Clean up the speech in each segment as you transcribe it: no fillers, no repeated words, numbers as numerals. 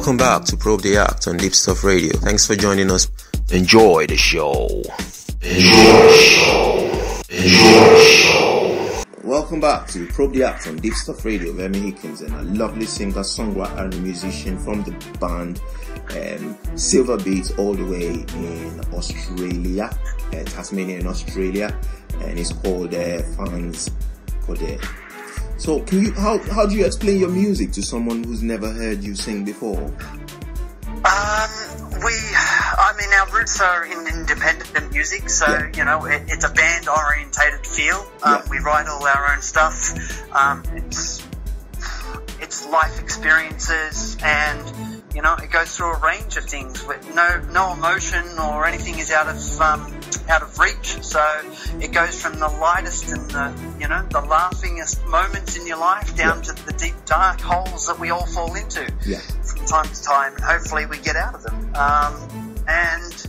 Welcome back to Probe the Act on Deepstuff Radio. Thanks for joining us. Enjoy the show. Enjoy the show. Enjoy the show. Welcome back to Probe the Act on Deepstuff Radio with Emmy Hikins and a lovely singer, songwriter and musician from the band Silver Beats, all the way in Australia, Tasmania in Australia, and it's called Farnz Cordeaux. So, how do you explain your music to someone who's never heard you sing before? Our roots are in independent music, so, it's a band-orientated feel. We write all our own stuff. It's life experiences, and, it goes through a range of things. No emotion or anything is out of reach. So it goes from the lightest and the laughingest moments in your life down to the deep dark holes that we all fall into from time to time, and hopefully we get out of them. And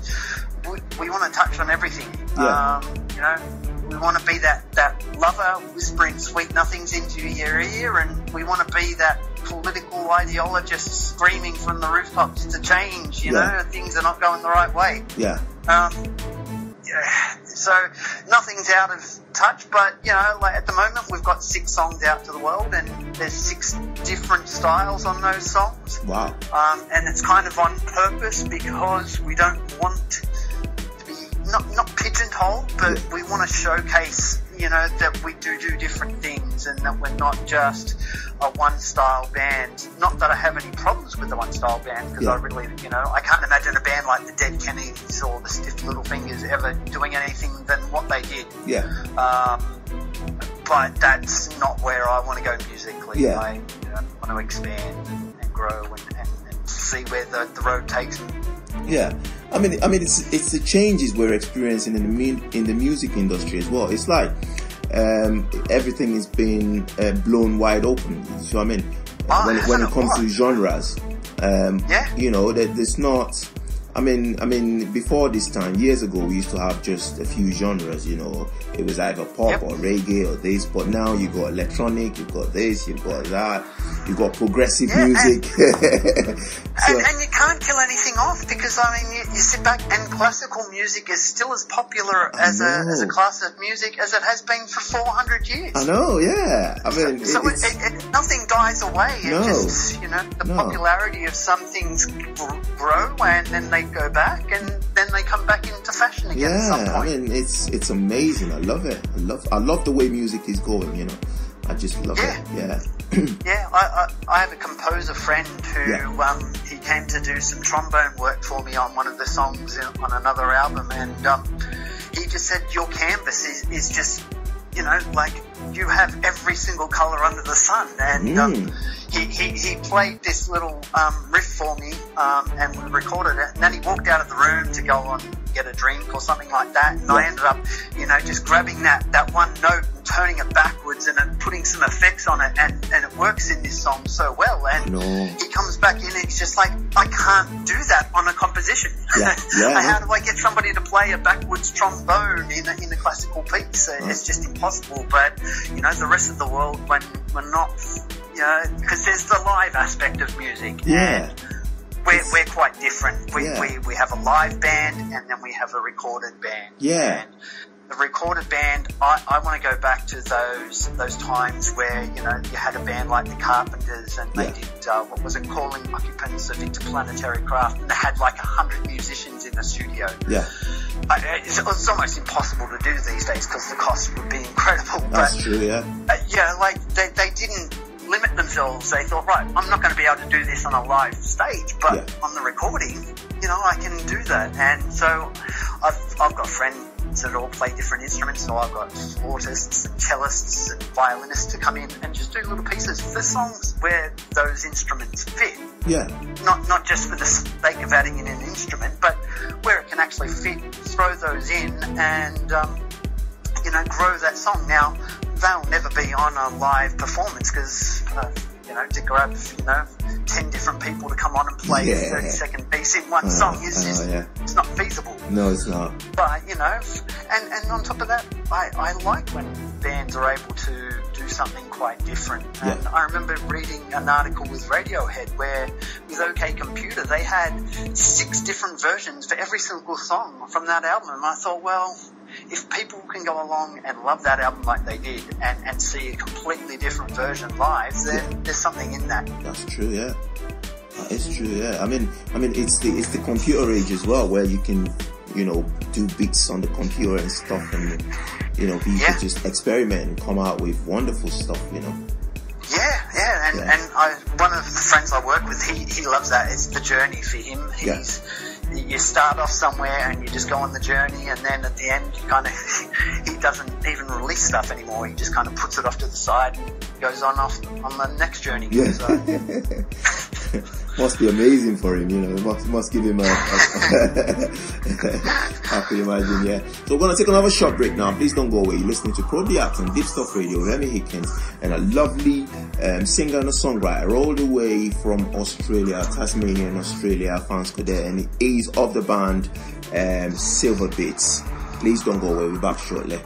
we want to touch on everything. We want to be that lover whispering sweet nothings into your ear, and we want to be that political ideologist screaming from the rooftops to change, things are not going the right way. So nothing's out of touch, but at the moment we've got 6 songs out to the world, and there's 6 different styles on those songs. Wow. And it's kind of on purpose because we don't want to be not pigeonholed, but we want to showcase that we do different things, and that we're not just a one-style band. Not that I have any problems with the one-style band, because I really, I can't imagine a band like the Dead Kennedys or the Stiff Little Fingers ever doing anything than what they did. But that's not where I want to go musically. I want to expand and grow and see where the road takes me. I mean, it's the changes we're experiencing in the music industry as well. It's like everything is being blown wide open. So I mean, when it comes to genres, there's not. I mean, before this time, years ago, we used to have just a few genres. It was either pop or reggae or this. But now you got electronic, you got this, you got that, you got progressive music. And you can't kill anything off, because you sit back and classical music is still as popular as a class of music as it has been for 400 years. I know, I mean, nothing dies away. It just, the popularity of some things grow, and then they go back, and then they come back into fashion again at some point. I mean, it's amazing. I love it. I love the way music is going. I just love it. I have a composer friend who he came to do some trombone work for me on one of the songs on another album, and he just said, your canvas is just, like you have every single colour under the sun, and he played this little riff for me, and we recorded it, and then he walked out of the room to go and get a drink or something like that, and I ended up, just grabbing that one note and turning it backwards and then putting some effects on it, and it works in this song so well. And he comes back in and he's just like, I can't do that on a composition. How do I get somebody to play a backwards trombone in a classical piece? It's just impossible. But the rest of the world, when we're not, because there's the live aspect of music. And we're quite different. We have a live band, and then we have a recorded band. And the recorded band, I want to go back to those times where you had a band like the Carpenters, and they did what was it, Calling Occupants of Interplanetary Craft, and they had like 100 musicians in the studio. It's almost impossible to do these days because the cost would be incredible. That's true. Like they didn't limit themselves. They thought, right, I'm not going to be able to do this on a live stage, but on the recording, I can do that. And so I've got friends that all play different instruments. So I've got flautists and cellists and violinists to come in and just do little pieces for songs where those instruments fit. Not just for the sake of adding in an instrument, but where it can actually fit, throw those in and, grow that song. Now, they'll never be on a live performance because, to grab, 10 different people to come on and play a 30-second piece in one song is just, it's not feasible. No, it's not. But, you know, and on top of that, I like when bands are able to do something quite different. And I remember reading an article with Radiohead where with OK Computer they had 6 different versions for every single song from that album. And I thought, well, if people can go along and love that album like they did and see a completely different version live, then there's something in that. That's true, yeah. It's true, yeah. I mean, it's the computer age as well, where you can, you know, do beats on the computer and stuff, and you know, people just experiment and come out with wonderful stuff, you know. And one of the friends I work with, he loves that. It's the journey for him. You start off somewhere and you just go on the journey, and then at the end, he doesn't even release stuff anymore. He just kind of puts it off to the side and goes on the next journey. Yeah. So. Must be amazing for him, you know. Must give him a I can imagine, yeah. So we're gonna take another short break now. Please don't go away. You're listening to Probe the Act on Deepstuff Radio with Emmy Hikins and a lovely singer and a songwriter all the way from Australia, Tasmania in Australia, Farnz Cordeaux, and he is of the band Silver Beets. Please don't go away. We'll be back shortly.